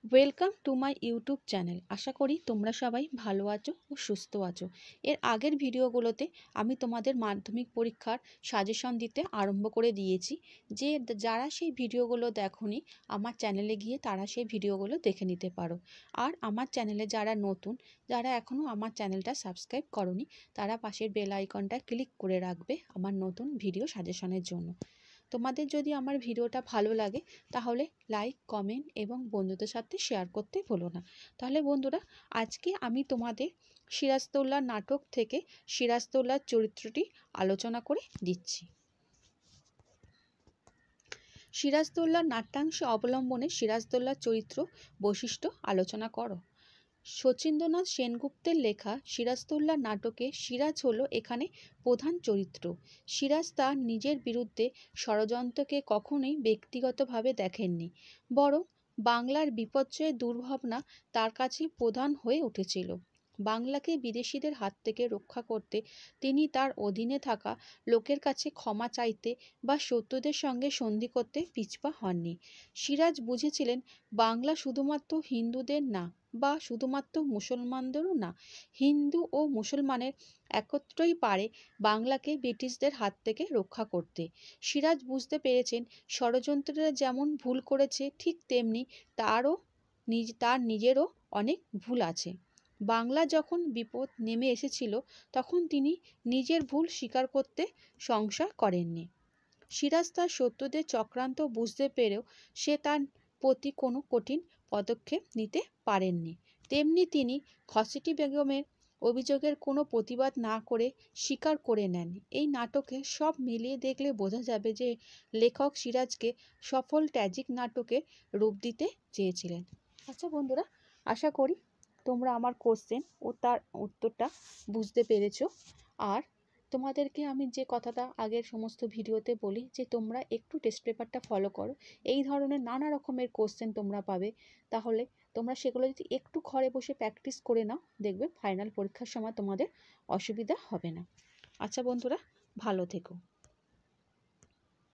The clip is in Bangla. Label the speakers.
Speaker 1: Welcome to my YouTube channel. আশা করি তোমরা সবাই ভালো আছো ও সুস্থ আছো। এর আগের ভিডিওগুলোতে আমি তোমাদের মাধ্যমিক পরীক্ষার সাজেশন দিতে আরম্ভ করে দিয়েছি। যারা সেই ভিডিওগুলো দেখোনি, আমার চ্যানেলে গিয়ে তারা সেই ভিডিওগুলো দেখে নিতে পারো। আর আমার চ্যানেলে যারা নতুন, যারা এখনও আমার চ্যানেলটা সাবস্ক্রাইব করোনি, তারা পাশের বেল আইকনটা ক্লিক করে রাখবে আমার নতুন ভিডিও সাজেশনের জন্য। তোমাদের যদি আমার ভিডিওটা ভালো লাগে তাহলে লাইক, কমেন্ট এবং বন্ধুদের সাথে শেয়ার করতে ভুলো না। তাহলে বন্ধুরা, আজকে আমি তোমাদের সিরাজদৌল্লা নাটক থেকে সিরাজদৌল্লার চরিত্রটি আলোচনা করে দিচ্ছি। সিরাজদৌল্লার নাট্যাংশে অবলম্বনে সিরাজদৌল্লার চরিত্র বৈশিষ্ট্য আলোচনা করো। শচীন্দ্রনাথ সেনগুপ্তের লেখা সিরাজদৌল্লা নাটকে সিরাজ হলো এখানে প্রধান চরিত্র। সিরাজ তার নিজের বিরুদ্ধে ষড়যন্ত্রকে কখনোই ব্যক্তিগতভাবে দেখেননি, বরং বাংলার বিপর্যয়ের দুর্ভাবনা তার কাছে প্রধান হয়ে উঠেছিল। বাংলাকে বিদেশিদের হাত থেকে রক্ষা করতে তিনি তার অধীনে থাকা লোকের কাছে ক্ষমা চাইতে বা শত্রুদের সঙ্গে সন্ধি করতে পিছপা হননি। সিরাজ বুঝেছিলেন বাংলা শুধুমাত্র হিন্দুদের না, বা শুধুমাত্র মুসলমানদেরও না, হিন্দু ও মুসলমানের একত্রই পারে বাংলাকে ব্রিটিশদের হাত থেকে রক্ষা করতে। সিরাজ বুঝতে পেরেছেন ষড়যন্ত্রীরা যেমন ভুল করেছে, ঠিক তেমনি তার নিজেরও অনেক ভুল আছে। বাংলা যখন বিপদ নেমে এসেছিল তখন তিনি নিজের ভুল স্বীকার করতে সংশয় করেননি। সিরাজ তার শত্রুদের চক্রান্ত বুঝতে পেরেও সে তার প্রতি কোনো কঠিন পদক্ষেপ নিতে পারেননি। তেমনি তিনি ঘসেটি বেগমের অভিযোগের কোনো প্রতিবাদ না করে স্বীকার করে নেন। এই নাটকে সব মিলিয়ে দেখলে বোঝা যাবে যে লেখক সিরাজকে সফল ট্র্যাজিক নাটকে রূপ দিতে চেয়েছিলেন। আচ্ছা বন্ধুরা, আশা করি তোমরা আমার কোশ্চেন ও তার উত্তরটা বুঝতে পেরেছো। আর তোমাদেরকে আমি যে কথাটা আগের সমস্ত ভিডিওতে বলি যে তোমরা একটু টেস্ট পেপারটা ফলো করো, এই ধরনের নানা রকমের কোশ্চেন তোমরা পাবে। তাহলে তোমরা সেগুলো যদি একটু ঘরে বসে প্র্যাকটিস করে নাও, দেখবে ফাইনাল পরীক্ষার সময় তোমাদের অসুবিধা হবে না। আচ্ছা বন্ধুরা, ভালো থেকো।